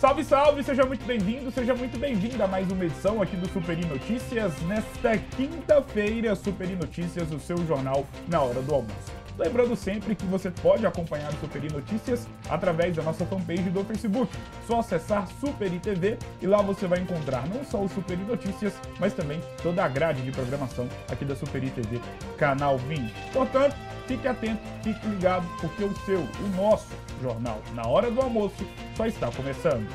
Salve, salve! Seja muito bem-vindo, seja muito bem-vinda a mais uma edição aqui do Superi Notícias. Nesta quinta-feira, Superi Notícias, o seu jornal na hora do almoço. Lembrando sempre que você pode acompanhar o Superi Notícias através da nossa fanpage do Facebook. Só acessar Superi TV e lá você vai encontrar não só o Superi Notícias, mas também toda a grade de programação aqui da Superi TV, canal 20. Portanto, fique atento, fique ligado, porque o nosso jornal na hora do almoço só está começando.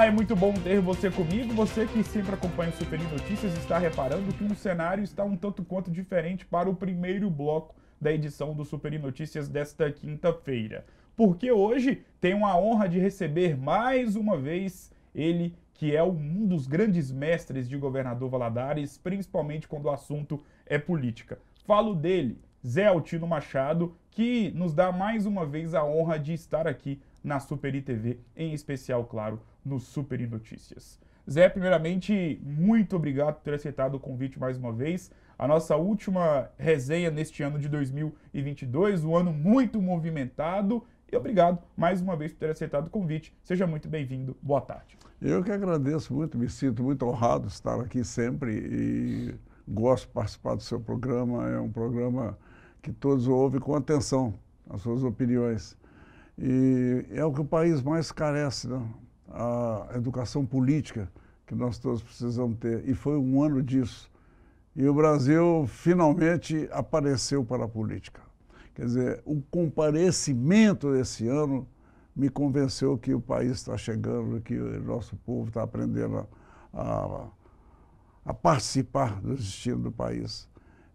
É muito bom ter você comigo. Você que sempre acompanha o Superi Notícias está reparando que o cenário está um tanto quanto diferente para o primeiro bloco da edição do Superi Notícias desta quinta-feira. Porque hoje tenho a honra de receber mais uma vez ele, que é um dos grandes mestres de Governador Valadares, principalmente quando o assunto é política. Falo dele, Zé Altino Machado, que nos dá mais uma vez a honra de estar aqui na Superi TV, em especial, claro, no Superi Notícias. Zé, primeiramente, muito obrigado por ter aceitado o convite mais uma vez. A nossa última resenha neste ano de 2022, um ano muito movimentado. E obrigado mais uma vez por ter aceitado o convite. Seja muito bem-vindo. Boa tarde. Eu que agradeço muito, me sinto muito honrado de estar aqui sempre e gosto de participar do seu programa. É um programa que todos ouvem com atenção as suas opiniões. E é o que o país mais carece, né? A educação política que nós todos precisamos ter. E foi um ano disso. E o Brasil finalmente apareceu para a política. Quer dizer, o comparecimento desse ano me convenceu que o país está chegando, que o nosso povo está aprendendo a participar do destino do país.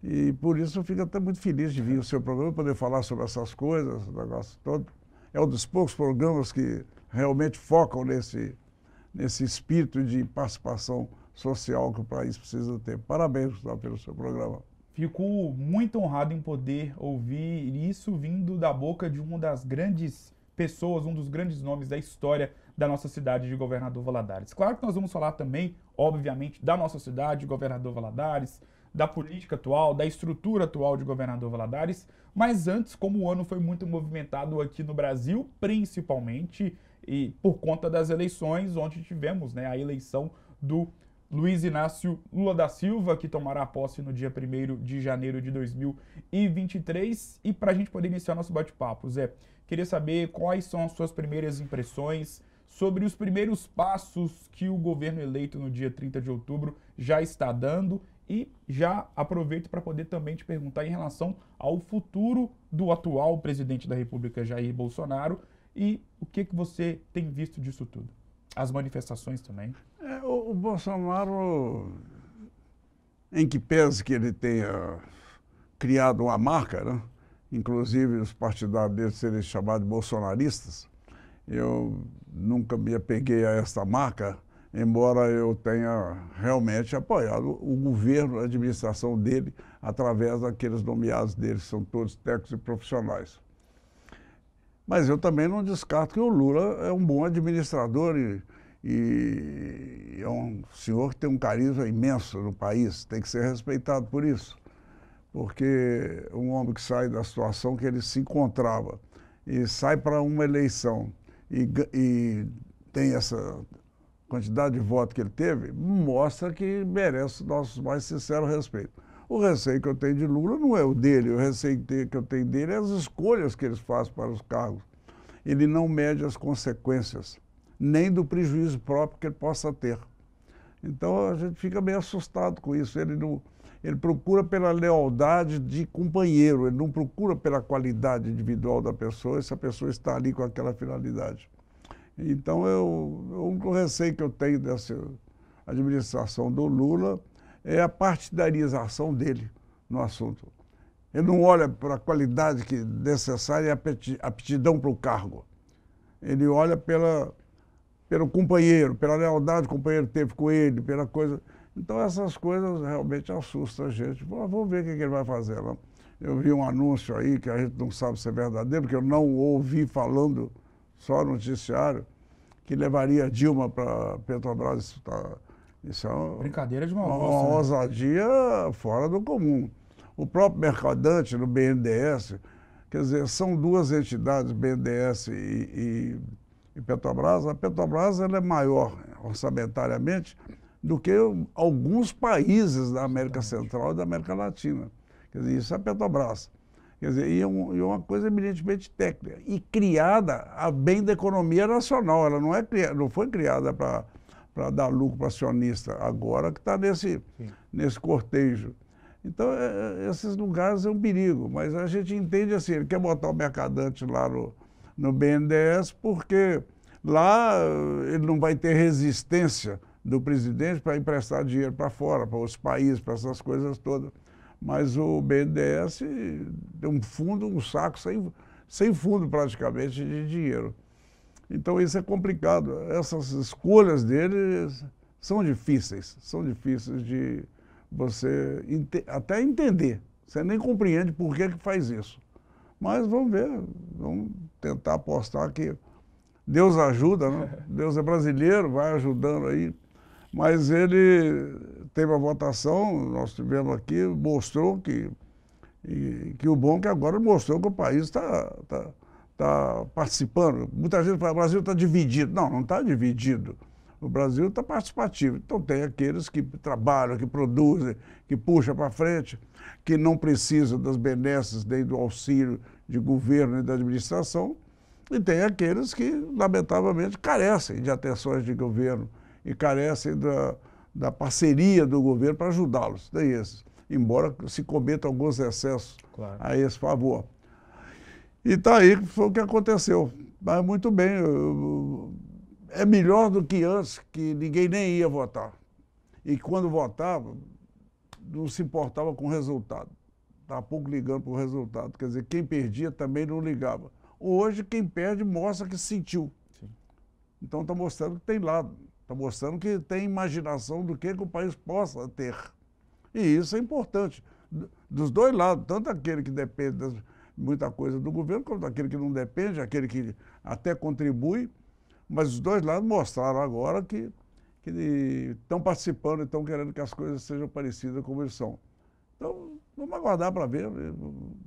E por isso eu fico até muito feliz de vir ao seu programa, poder falar sobre essas coisas, o negócio todo. É um dos poucos programas que realmente focam nesse espírito de participação social que o país precisa ter. Parabéns, Gustavo, pelo seu programa. Fico muito honrado em poder ouvir isso vindo da boca de uma das grandes pessoas, um dos grandes nomes da história da nossa cidade de Governador Valadares. Claro que nós vamos falar também, obviamente, da nossa cidade de Governador Valadares, da política atual, da estrutura atual de Governador Valadares, mas antes, como o ano foi muito movimentado aqui no Brasil, principalmente e por conta das eleições, onde tivemos, né, a eleição do Luiz Inácio Lula da Silva, que tomará posse no dia 1º de janeiro de 2023. E para a gente poder iniciar nosso bate-papo, Zé, queria saber quais são as suas primeiras impressões sobre os primeiros passos que o governo eleito no dia 30 de outubro já está dando. E já aproveito para poder também te perguntar em relação ao futuro do atual presidente da República, Jair Bolsonaro, e o que você tem visto disso tudo? As manifestações também. O Bolsonaro, em que pese que ele tenha criado uma marca, né? Inclusive os partidários dele serem chamados de bolsonaristas, eu nunca me apeguei a esta marca, embora eu tenha realmente apoiado o governo, a administração dele, através daqueles nomeados dele, que são todos técnicos e profissionais. Mas eu também não descarto que o Lula é um bom administrador e é um senhor que tem um carisma imenso no país, tem que ser respeitado por isso. Porque um homem que sai da situação que ele se encontrava e sai para uma eleição e tem essa quantidade de votos que ele teve, mostra que merece o nosso mais sincero respeito. O receio que eu tenho de Lula não é o dele, o receio que eu tenho dele é as escolhas que eles fazem para os cargos. Ele não mede as consequências, nem do prejuízo próprio que ele possa ter. Então a gente fica meio assustado com isso. Ele procura pela lealdade de companheiro, ele não procura pela qualidade individual da pessoa, se a pessoa está ali com aquela finalidade. Então, o único receio que eu tenho dessa administração do Lula é a partidarização dele no assunto. Ele não olha para a qualidade necessária e a aptidão para o cargo. Ele olha pelo companheiro, pela lealdade que o companheiro teve com ele, pela coisa. Então essas coisas realmente assustam a gente. Vamos ver o que ele vai fazer lá. Eu vi um anúncio aí que a gente não sabe se é verdadeiro, porque eu não ouvi falando, só no noticiário, que levaria Dilma para Petrobras. Isso é Brincadeira de mau uma gosto, né? ousadia fora do comum. O próprio Mercadante, no BNDES, quer dizer, são duas entidades, BNDES e Petrobras. A Petrobras ela é maior orçamentariamente do que alguns países da América Central e da América Latina. Quer dizer, isso é a Petrobras. Quer dizer, e uma coisa eminentemente técnica. E criada a bem da economia nacional. Ela não foi criada para dar lucro para acionista, agora que está nesse cortejo. Então, esses lugares é um perigo. Mas a gente entende assim, ele quer botar o Mercadante lá no BNDES, porque lá ele não vai ter resistência do presidente para emprestar dinheiro para fora, para os países, para essas coisas todas. Mas o BNDES tem um fundo, um saco sem fundo praticamente de dinheiro. Então isso é complicado. Essas escolhas dele são difíceis de você até entender. Você nem compreende por que faz isso. Mas vamos ver, vamos tentar apostar que Deus ajuda, né? Deus é brasileiro, vai ajudando aí. Mas ele teve a votação, nós tivemos aqui, mostrou que o bom é que agora mostrou que o país está participando. Muita gente fala, o Brasil está dividido. Não, não está dividido. O Brasil está participativo. Então tem aqueles que trabalham, que produzem, que puxam para frente, que não precisam das benesses nem do auxílio de governo e da administração, e tem aqueles que, lamentavelmente, carecem de atenções de governo e carecem da parceria do governo para ajudá-los. Tem esses, embora se cometam alguns excessos a esse favor. E está aí, foi o que aconteceu. Mas muito bem, é melhor do que antes, que ninguém nem ia votar. E quando votava, não se importava com o resultado. Estava pouco ligando para o resultado. Quer dizer, quem perdia também não ligava. Hoje, quem perde mostra que sentiu. Sim. Então está mostrando que tem lado. Está mostrando que tem imaginação do que o país possa ter. E isso é importante. Dos dois lados, tanto aquele que depende de muita coisa do governo, quanto aquele que não depende, aquele que até contribui. Mas os dois lados mostraram agora que estão participando e estão querendo que as coisas sejam parecidas como eles são. Então, vamos aguardar para ver.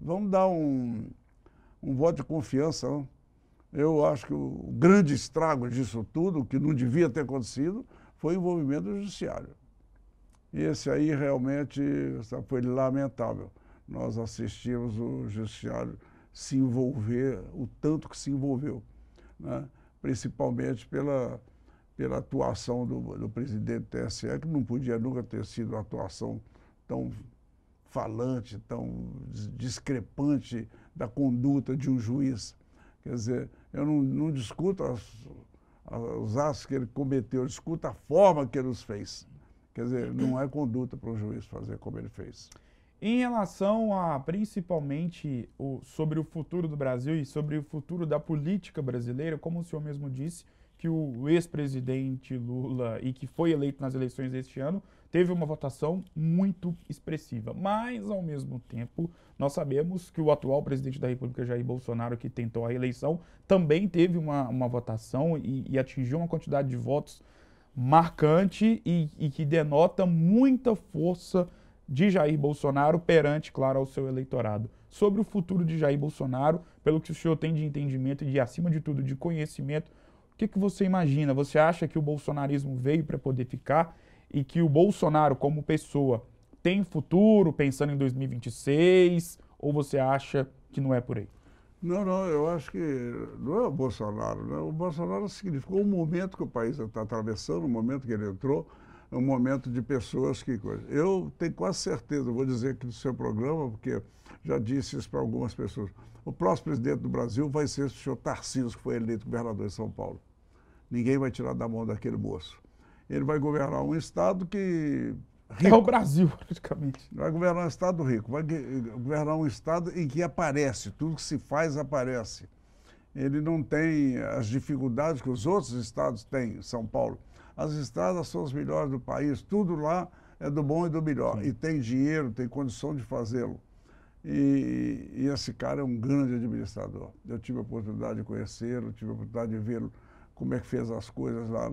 Vamos dar um voto de confiança, né? Eu acho que o grande estrago disso tudo, que não devia ter acontecido, foi o envolvimento do judiciário. Esse aí realmente foi lamentável. Nós assistimos o judiciário se envolver, o tanto que se envolveu, né? Principalmente pela atuação do presidente do TSE, que não podia nunca ter sido uma atuação tão falante, tão discrepante da conduta de um juiz. Quer dizer, eu não discuto os atos que ele cometeu, eu discuto a forma que ele os fez. Quer dizer, não é conduta para um juiz fazer como ele fez. Em relação a, principalmente, sobre o futuro do Brasil e sobre o futuro da política brasileira, como o senhor mesmo disse, que o ex-presidente Lula, e que foi eleito nas eleições deste ano, teve uma votação muito expressiva. Mas, ao mesmo tempo, nós sabemos que o atual presidente da República, Jair Bolsonaro, que tentou a reeleição, também teve uma votação e atingiu uma quantidade de votos marcante e que denota muita força de Jair Bolsonaro perante, claro, ao seu eleitorado. Sobre o futuro de Jair Bolsonaro, pelo que o senhor tem de entendimento e, acima de tudo, de conhecimento, o que você imagina? Você acha que o bolsonarismo veio para poder ficar e que o Bolsonaro, como pessoa, tem futuro, pensando em 2026, ou você acha que não é por aí? Não, eu acho que não é o Bolsonaro, né? O Bolsonaro significou o momento que o país está atravessando, o momento que ele entrou, é um momento de pessoas que... Eu tenho quase certeza, vou dizer aqui no seu programa, porque já disse isso para algumas pessoas, o próximo presidente do Brasil vai ser o senhor Tarcísio, que foi eleito governador de São Paulo. Ninguém vai tirar da mão daquele moço. Ele vai governar um estado que... rico. É o Brasil, praticamente. Vai governar um estado rico, vai governar um estado em que aparece, tudo que se faz aparece. Ele não tem as dificuldades que os outros estados têm, São Paulo. As estradas são as melhores do país, tudo lá é do bom e do melhor. Sim. E tem dinheiro, tem condição de fazê-lo. E esse cara é um grande administrador. Eu tive a oportunidade de conhecê-lo, tive a oportunidade de vê-lo como é que fez as coisas lá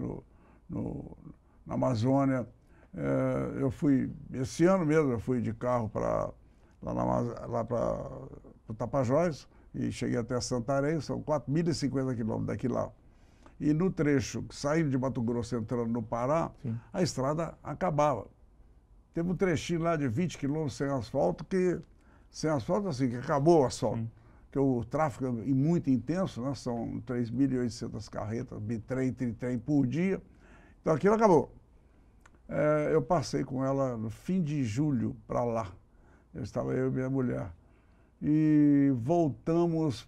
na Amazônia. Eu fui, esse ano mesmo, eu fui de carro lá para o Tapajós e cheguei até Santarém, são 4.050 quilômetros daqui lá. E no trecho, saindo de Mato Grosso, entrando no Pará, sim, a estrada acabava. Teve um trechinho lá de 20 quilômetros sem asfalto assim, que acabou o asfalto. Sim. Porque o tráfego é muito intenso, né? São 3.800 carretas, bitrem, tritrem por dia. Então aquilo acabou. Eu passei com ela no fim de julho para lá. Eu e minha mulher. E voltamos,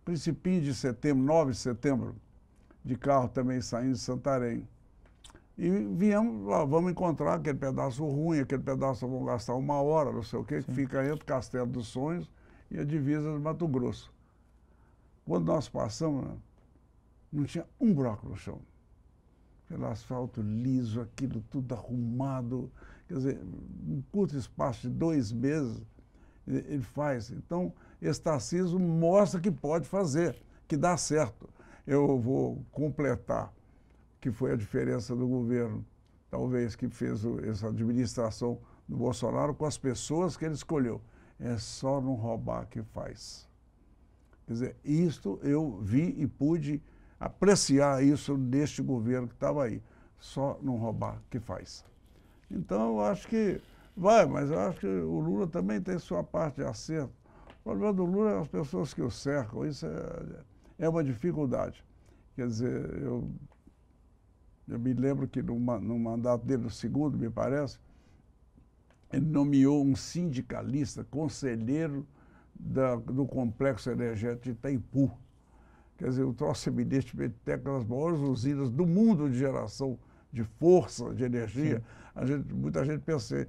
principinho de setembro, 9 de setembro, de carro também saindo de Santarém. E viemos, vamos encontrar aquele pedaço ruim, aquele pedaço vão gastar 1 hora, não sei o quê, que fica entre Castelo dos Sonhos e a divisa do Mato Grosso. Quando nós passamos, né, não tinha um buraco no chão. Aquele asfalto liso, aquilo tudo arrumado. Quer dizer, um curto espaço de 2 meses, ele faz. Então, esse Tarcísio mostra que pode fazer, que dá certo. Eu vou completar, que foi a diferença do governo, talvez, que fez essa administração do Bolsonaro com as pessoas que ele escolheu. É só não roubar que faz. Quer dizer, isto eu vi e pude apreciar isso neste governo que estava aí. Só não roubar que faz. Então, eu acho que mas eu acho que o Lula também tem sua parte de acerto. O problema do Lula é as pessoas que o cercam. Isso é uma dificuldade. Quer dizer, eu me lembro que no mandato dele, no segundo, me parece, ele nomeou um sindicalista, conselheiro do complexo energético de Itaipu. Quer dizer, o troço eminentemente técnico, das maiores usinas do mundo de geração de força, de energia. Muita gente pensa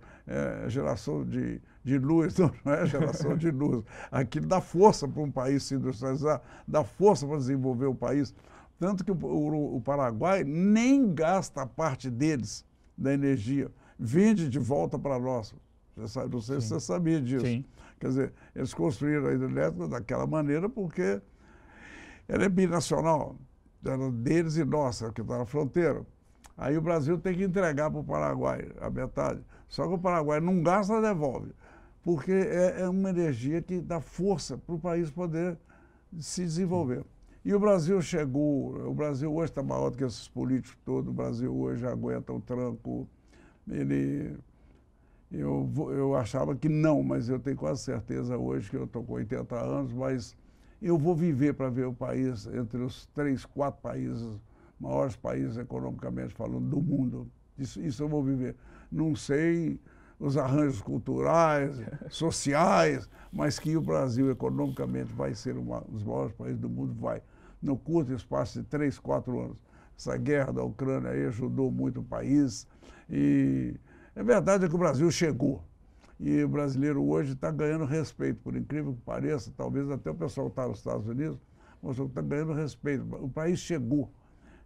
geração de luz, não é geração de luz. Aquilo dá força para um país se industrializar, dá força para desenvolver o país. Tanto que o Paraguai nem gasta a parte deles da energia, vende de volta para nós. Não sei se você sabia disso. Sim. Quer dizer, eles construíram a hidrelétrica daquela maneira porque ela é binacional, era deles e nossa, que está na fronteira. Aí o Brasil tem que entregar para o Paraguai a metade. Só que o Paraguai não gasta, devolve. Porque é uma energia que dá força para o país poder se desenvolver. E o Brasil o Brasil hoje está maior do que esses políticos todos, o Brasil hoje aguenta o tranco. Eu achava que não, mas eu tenho quase certeza hoje que eu estou com 80 anos, mas eu vou viver para ver o país entre os 3, 4 países, maiores países economicamente falando do mundo. Isso eu vou viver. Não sei os arranjos culturais, sociais, mas que o Brasil economicamente vai ser um dos maiores países do mundo, vai. No curto espaço de 3, 4 anos. Essa guerra da Ucrânia aí ajudou muito o país. E a verdade é que o Brasil chegou. E o brasileiro hoje está ganhando respeito, por incrível que pareça, talvez até o pessoal que está nos Estados Unidos, mostrou que está ganhando respeito. O país chegou.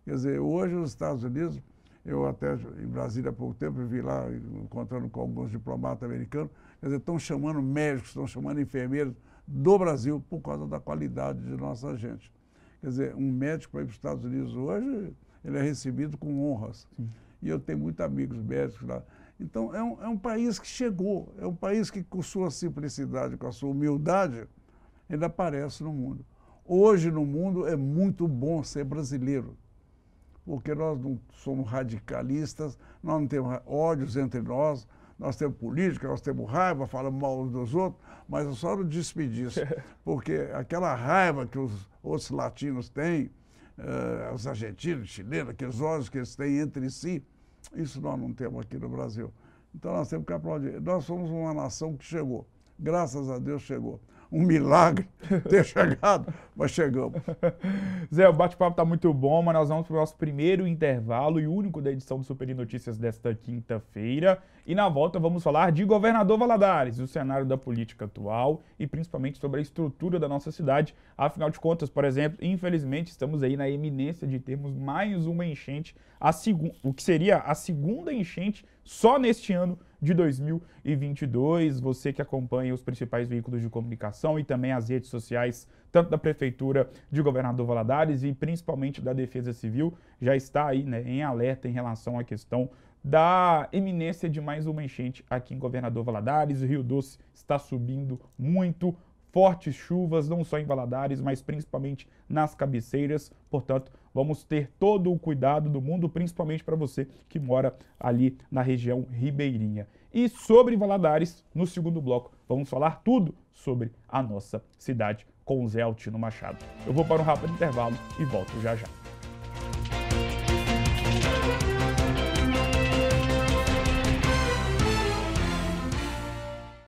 Quer dizer, hoje os Estados Unidos, eu até em Brasília há pouco tempo, eu vi lá, encontrando com alguns diplomatas americanos, quer dizer, estão chamando médicos, estão chamando enfermeiros do Brasil por causa da qualidade de nossa gente. Quer dizer, um médico para ir para os Estados Unidos hoje, ele é recebido com honras. Sim. E eu tenho muitos amigos médicos lá. Então, é um país que chegou, é um país que, com sua simplicidade, com a sua humildade, ele aparece no mundo. Hoje, no mundo, é muito bom ser brasileiro, porque nós não somos radicalistas, nós não temos ódios entre nós temos política, nós temos raiva, falamos mal uns dos outros, mas eu só não despedir isso, porque aquela raiva que os outros latinos têm, os argentinos, chilenos, aqueles ódios que eles têm entre si, isso nós não temos aqui no Brasil. Então nós temos que aplaudir. Nós somos uma nação que chegou. Graças a Deus chegou. Um milagre ter chegado, mas chegamos. Zé, o bate-papo está muito bom, mas nós vamos para o nosso primeiro intervalo e único da edição do Super Notícias desta quinta-feira. E na volta vamos falar de Governador Valadares, o cenário da política atual e principalmente sobre a estrutura da nossa cidade. Afinal de contas, por exemplo, infelizmente estamos aí na iminência de termos mais uma enchente, o que seria a segunda enchente só neste ano de 2022. Você que acompanha os principais veículos de comunicação e também as redes sociais, tanto da Prefeitura de Governador Valadares e principalmente da Defesa Civil, já está aí, né, em alerta em relação à questão da iminência de mais uma enchente aqui em Governador Valadares. O Rio Doce está subindo muito, fortes chuvas, não só em Valadares, mas principalmente nas cabeceiras. Portanto, vamos ter todo o cuidado do mundo, principalmente para você que mora ali na região ribeirinha. E sobre Valadares, no segundo bloco, vamos falar tudo sobre a nossa cidade com o Zé Altino Machado. Eu vou para um rápido intervalo e volto já já.